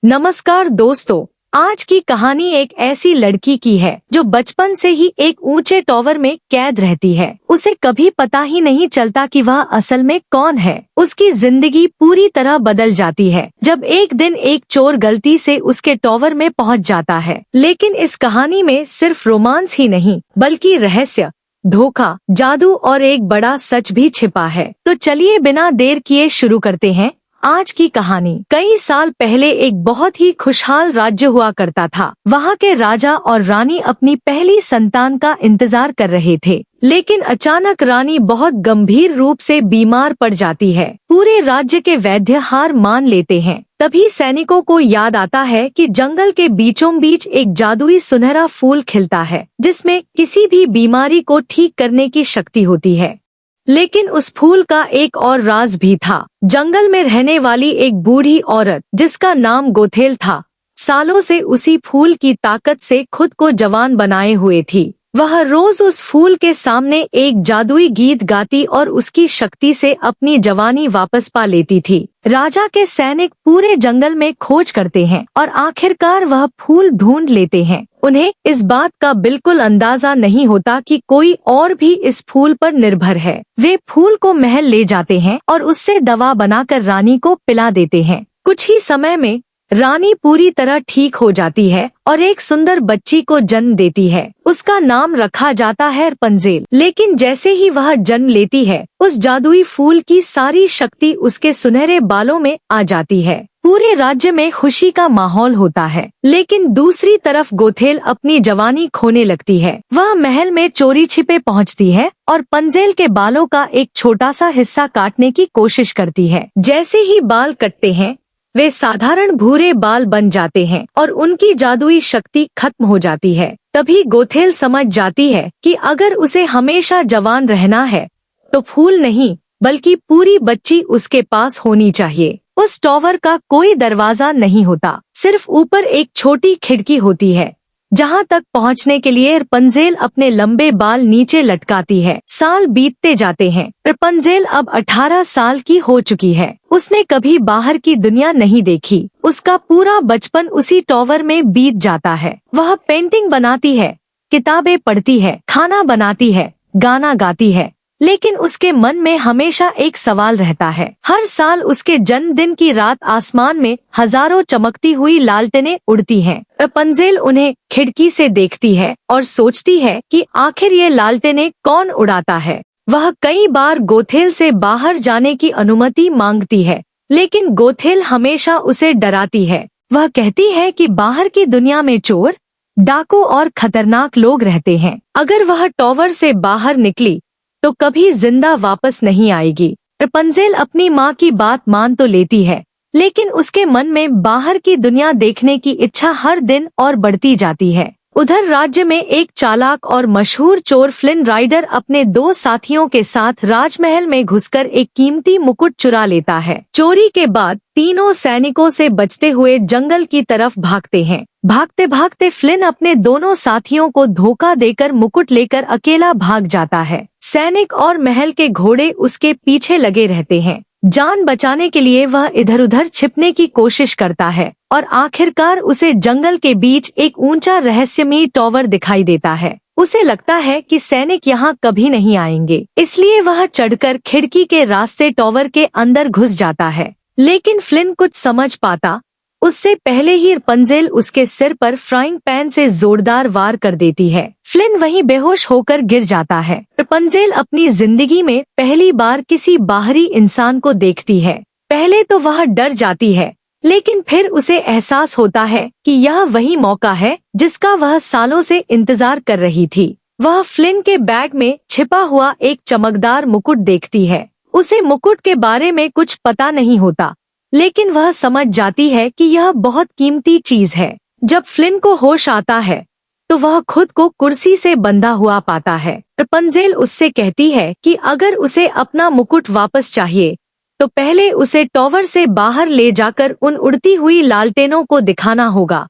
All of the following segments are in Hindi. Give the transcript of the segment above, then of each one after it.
नमस्कार दोस्तों, आज की कहानी एक ऐसी लड़की की है जो बचपन से ही एक ऊंचे टॉवर में कैद रहती है। उसे कभी पता ही नहीं चलता कि वह असल में कौन है। उसकी जिंदगी पूरी तरह बदल जाती है जब एक दिन एक चोर गलती से उसके टॉवर में पहुंच जाता है। लेकिन इस कहानी में सिर्फ रोमांस ही नहीं बल्कि रहस्य, धोखा, जादू और एक बड़ा सच भी छिपा है। तो चलिए बिना देर किए शुरू करते हैं आज की कहानी। कई साल पहले एक बहुत ही खुशहाल राज्य हुआ करता था। वहाँ के राजा और रानी अपनी पहली संतान का इंतजार कर रहे थे, लेकिन अचानक रानी बहुत गंभीर रूप से बीमार पड़ जाती है। पूरे राज्य के वैद्य हार मान लेते हैं। तभी सैनिकों को याद आता है कि जंगल के बीचों बीच एक जादुई सुनहरा फूल खिलता है, जिसमें किसी भी बीमारी को ठीक करने की शक्ति होती है। लेकिन उस फूल का एक और राज भी था। जंगल में रहने वाली एक बूढ़ी औरत जिसका नाम गोथेल था, सालों से उसी फूल की ताकत से खुद को जवान बनाए हुए थी। वह रोज उस फूल के सामने एक जादुई गीत गाती और उसकी शक्ति से अपनी जवानी वापस पा लेती थी। राजा के सैनिक पूरे जंगल में खोज करते हैं और आखिरकार वह फूल ढूंढ लेते हैं। उन्हें इस बात का बिल्कुल अंदाजा नहीं होता कि कोई और भी इस फूल पर निर्भर है। वे फूल को महल ले जाते हैं और उससे दवा बनाकर रानी को पिला देते हैं। कुछ ही समय में रानी पूरी तरह ठीक हो जाती है और एक सुंदर बच्ची को जन्म देती है। उसका नाम रखा जाता है रपुंज़ेल। लेकिन जैसे ही वह जन्म लेती है, उस जादुई फूल की सारी शक्ति उसके सुनहरे बालों में आ जाती है। पूरे राज्य में खुशी का माहौल होता है। लेकिन दूसरी तरफ गोथेल अपनी जवानी खोने लगती है। वह महल में चोरी छिपे पहुंचती है और रपुंज़ेल के बालों का एक छोटा सा हिस्सा काटने की कोशिश करती है। जैसे ही बाल कटते हैं, वे साधारण भूरे बाल बन जाते हैं और उनकी जादुई शक्ति खत्म हो जाती है। तभी गोथेल समझ जाती है कि अगर उसे हमेशा जवान रहना है तो फूल नहीं बल्कि पूरी बच्ची उसके पास होनी चाहिए। उस टॉवर का कोई दरवाजा नहीं होता, सिर्फ ऊपर एक छोटी खिड़की होती है जहाँ तक पहुँचने के लिए रपुंज़ेल अपने लंबे बाल नीचे लटकाती है। साल बीतते जाते हैं। रपुंज़ेल अब 18 साल की हो चुकी है। उसने कभी बाहर की दुनिया नहीं देखी। उसका पूरा बचपन उसी टॉवर में बीत जाता है। वह पेंटिंग बनाती है, किताबें पढ़ती है, खाना बनाती है, गाना गाती है, लेकिन उसके मन में हमेशा एक सवाल रहता है। हर साल उसके जन्मदिन की रात आसमान में हजारों चमकती हुई लालटेनें उड़ती हैं। रपुंज़ेल उन्हें खिड़की से देखती है और सोचती है कि आखिर ये लालटेनें कौन उड़ाता है। वह कई बार गोथेल से बाहर जाने की अनुमति मांगती है, लेकिन गोथेल हमेशा उसे डराती है। वह कहती है कि बाहर की दुनिया में चोर, डाकू और खतरनाक लोग रहते हैं। अगर वह टॉवर से बाहर निकली तो कभी जिंदा वापस नहीं आएगी। रपुंज़ेल अपनी माँ की बात मान तो लेती है, लेकिन उसके मन में बाहर की दुनिया देखने की इच्छा हर दिन और बढ़ती जाती है। उधर राज्य में एक चालाक और मशहूर चोर फ्लिन राइडर अपने 2 साथियों के साथ राजमहल में घुसकर एक कीमती मुकुट चुरा लेता है। चोरी के बाद तीनों सैनिकों से बचते हुए जंगल की तरफ भागते हैं। भागते भागते फ्लिन अपने दोनों साथियों को धोखा देकर मुकुट लेकर अकेला भाग जाता है। सैनिक और महल के घोड़े उसके पीछे लगे रहते हैं। जान बचाने के लिए वह इधर उधर छिपने की कोशिश करता है और आखिरकार उसे जंगल के बीच एक ऊंचा रहस्यमयी टॉवर दिखाई देता है। उसे लगता है कि सैनिक यहाँ कभी नहीं आएंगे, इसलिए वह चढ़कर खिड़की के रास्ते टॉवर के अंदर घुस जाता है। लेकिन फ्लिन कुछ समझ पाता उससे पहले ही रपुंज़ेल उसके सिर पर फ्राइंग पैन से जोरदार वार कर देती है। फ्लिन वहीं बेहोश होकर गिर जाता है। रपुंज़ेल अपनी जिंदगी में पहली बार किसी बाहरी इंसान को देखती है। पहले तो वह डर जाती है, लेकिन फिर उसे एहसास होता है कि यह वही मौका है जिसका वह सालों से इंतजार कर रही थी। वह फ्लिन के बैग में छिपा हुआ एक चमकदार मुकुट देखती है। उसे मुकुट के बारे में कुछ पता नहीं होता, लेकिन वह समझ जाती है कि यह बहुत कीमती चीज है। जब फ्लिन को होश आता है तो वह खुद को कुर्सी से बंधा हुआ पाता है। रपुंज़ेल उससे कहती है कि अगर उसे अपना मुकुट वापस चाहिए तो पहले उसे टॉवर से बाहर ले जाकर उन उड़ती हुई लालटेनों को दिखाना होगा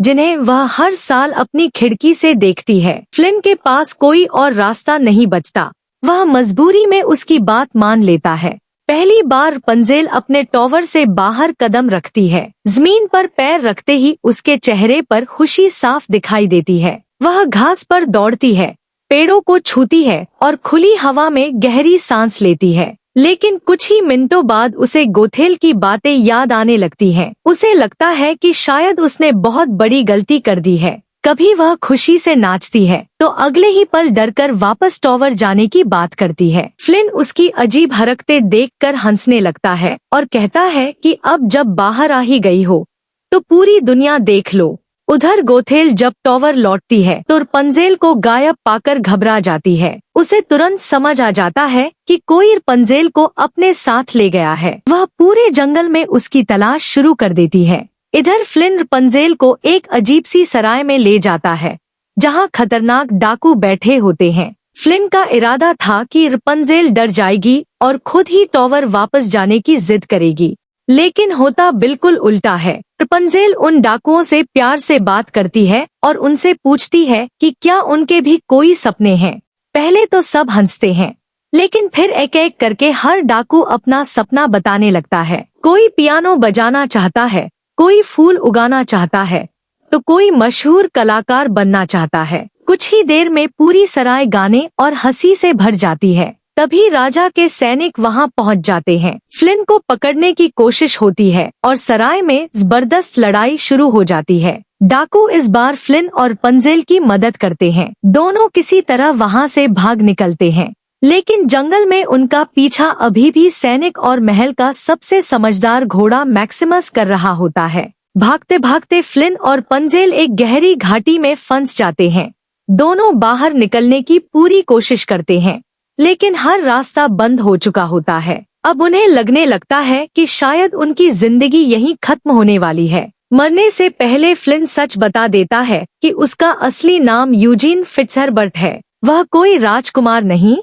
जिन्हें वह हर साल अपनी खिड़की से देखती है। फ्लिन के पास कोई और रास्ता नहीं बचता। वह मजबूरी में उसकी बात मान लेता है। पहली बार रपुंज़ेल अपने टॉवर से बाहर कदम रखती है। जमीन पर पैर रखते ही उसके चेहरे पर खुशी साफ दिखाई देती है। वह घास पर दौड़ती है, पेड़ों को छूती है और खुली हवा में गहरी सांस लेती है। लेकिन कुछ ही मिनटों बाद उसे गोथेल की बातें याद आने लगती हैं। उसे लगता है कि शायद उसने बहुत बड़ी गलती कर दी है। कभी वह खुशी से नाचती है तो अगले ही पल डरकर वापस टॉवर जाने की बात करती है। फ्लिन उसकी अजीब हरकतें देखकर हंसने लगता है और कहता है कि अब जब बाहर आ ही गई हो तो पूरी दुनिया देख लो। उधर गोथेल जब टॉवर लौटती है तो रपुंज़ेल को गायब पाकर घबरा जाती है। उसे तुरंत समझ आ जाता है कि कोई रपुंज़ेल को अपने साथ ले गया है। वह पूरे जंगल में उसकी तलाश शुरू कर देती है। इधर फ्लिन रपुंज़ेल को एक अजीब सी सराय में ले जाता है जहां खतरनाक डाकू बैठे होते हैं। फ्लिन का इरादा था कि रपुंज़ेल डर जाएगी और खुद ही टॉवर वापस जाने की जिद करेगी, लेकिन होता बिल्कुल उल्टा है। रपुंज़ेल उन डाकुओं से प्यार से बात करती है और उनसे पूछती है कि क्या उनके भी कोई सपने हैं। पहले तो सब हंसते हैं, लेकिन फिर एक एक करके हर डाकू अपना सपना बताने लगता है। कोई पियानो बजाना चाहता है, कोई फूल उगाना चाहता है, तो कोई मशहूर कलाकार बनना चाहता है। कुछ ही देर में पूरी सराय गाने और हंसी से भर जाती है। तभी राजा के सैनिक वहां पहुंच जाते हैं। फ्लिन को पकड़ने की कोशिश होती है और सराय में जबरदस्त लड़ाई शुरू हो जाती है। डाकू इस बार फ्लिन और रपुंज़ेल की मदद करते हैं। दोनों किसी तरह वहां से भाग निकलते हैं, लेकिन जंगल में उनका पीछा अभी भी सैनिक और महल का सबसे समझदार घोड़ा मैक्सिमस कर रहा होता है। भागते भागते फ्लिन और रपुंज़ेल एक गहरी घाटी में फंस जाते हैं। दोनों बाहर निकलने की पूरी कोशिश करते हैं, लेकिन हर रास्ता बंद हो चुका होता है। अब उन्हें लगने लगता है कि शायद उनकी जिंदगी यहीं खत्म होने वाली है। मरने से पहले फ्लिन सच बता देता है कि उसका असली नाम यूजीन फिट्जहर्बर्ट है। वह कोई राजकुमार नहीं,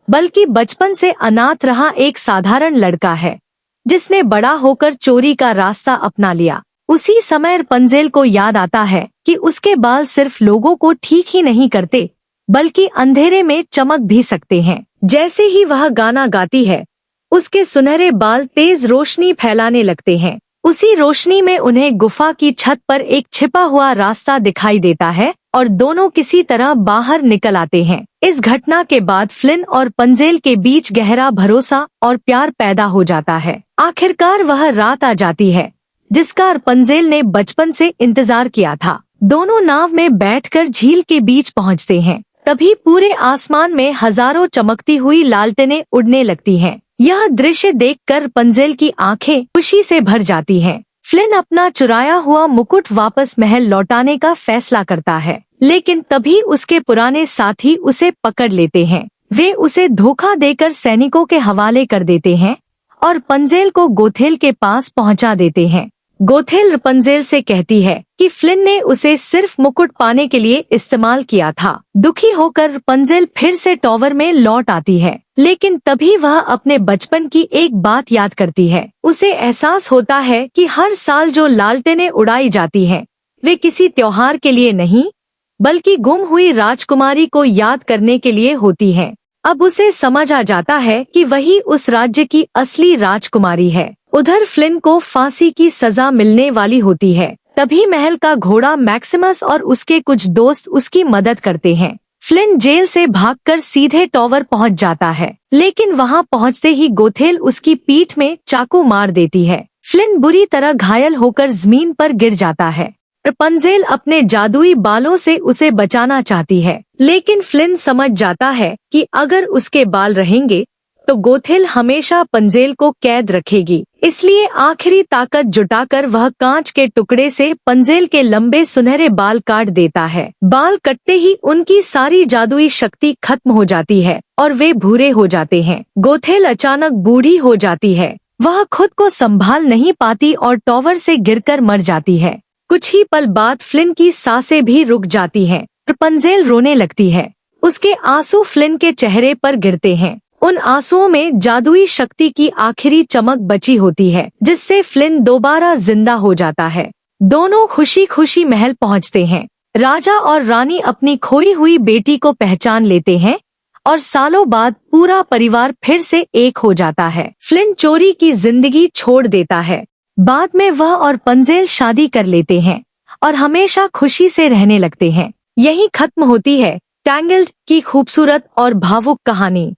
बल्कि बचपन से अनाथ रहा एक साधारण लड़का है जिसने बड़ा होकर चोरी का रास्ता अपना लिया। उसी समय रपुंज़ेल को याद आता है कि उसके बाल सिर्फ लोगों को ठीक ही नहीं करते, बल्कि अंधेरे में चमक भी सकते हैं। जैसे ही वह गाना गाती है, उसके सुनहरे बाल तेज रोशनी फैलाने लगते हैं। उसी रोशनी में उन्हें गुफा की छत पर एक छिपा हुआ रास्ता दिखाई देता है और दोनों किसी तरह बाहर निकल आते हैं। इस घटना के बाद फ्लिन और रपुंज़ेल के बीच गहरा भरोसा और प्यार पैदा हो जाता है। आखिरकार वह रात आ जाती है जिसका रपुंज़ेल ने बचपन से इंतजार किया था। दोनों नाव में बैठकर झील के बीच पहुंचते हैं। तभी पूरे आसमान में हजारों चमकती हुई लालटेनें उड़ने लगती हैं। यह दृश्य देखकर रपुंज़ेल की आंखें खुशी से भर जाती हैं। फ्लिन अपना चुराया हुआ मुकुट वापस महल लौटाने का फैसला करता है, लेकिन तभी उसके पुराने साथी उसे पकड़ लेते हैं। वे उसे धोखा देकर सैनिकों के हवाले कर देते हैं और रपुंज़ेल को गोथेल के पास पहुंचा देते हैं। गोथेल रपुंज़ेल से कहती है कि फ्लिन ने उसे सिर्फ मुकुट पाने के लिए इस्तेमाल किया था। दुखी होकर रपुंज़ेल फिर से टॉवर में लौट आती है, लेकिन तभी वह अपने बचपन की एक बात याद करती है। उसे एहसास होता है कि हर साल जो लालटेनें उड़ाई जाती हैं, वे किसी त्योहार के लिए नहीं, बल्कि गुम हुई राजकुमारी को याद करने के लिए होती हैं। अब उसे समझ आ जाता है कि वही उस राज्य की असली राजकुमारी है। उधर फ्लिन को फांसी की सजा मिलने वाली होती है। तभी महल का घोड़ा मैक्सिमस और उसके कुछ दोस्त उसकी मदद करते हैं। फ्लिन जेल से भागकर सीधे टॉवर पहुंच जाता है, लेकिन वहां पहुंचते ही गोथेल उसकी पीठ में चाकू मार देती है। फ्लिन बुरी तरह घायल होकर जमीन पर गिर जाता है। रपुंज़ेल अपने जादुई बालों से उसे बचाना चाहती है, लेकिन फ्लिन समझ जाता है कि अगर उसके बाल रहेंगे तो गोथेल हमेशा रपुंज़ेल को कैद रखेगी। इसलिए आखिरी ताकत जुटाकर वह कांच के टुकड़े से रपुंज़ेल के लंबे सुनहरे बाल काट देता है। बाल कटते ही उनकी सारी जादुई शक्ति खत्म हो जाती है और वे भूरे हो जाते हैं। गोथेल अचानक बूढ़ी हो जाती है। वह खुद को संभाल नहीं पाती और टॉवर से गिरकर मर जाती है। कुछ ही पल बाद फ्लिन की सांसें भी रुक जाती हैं। रपुंज़ेल रोने लगती है। उसके आंसू फ्लिन के चेहरे पर गिरते हैं। उन आंसुओं में जादुई शक्ति की आखिरी चमक बची होती है, जिससे फ्लिन दोबारा जिंदा हो जाता है। दोनों खुशी खुशी महल पहुंचते हैं। राजा और रानी अपनी खोई हुई बेटी को पहचान लेते हैं और सालों बाद पूरा परिवार फिर से एक हो जाता है। फ्लिंट चोरी की जिंदगी छोड़ देता है। बाद में वह और पंजेल शादी कर लेते हैं और हमेशा खुशी से रहने लगते हैं। यही खत्म होती है टैंगल्ड की खूबसूरत और भावुक कहानी।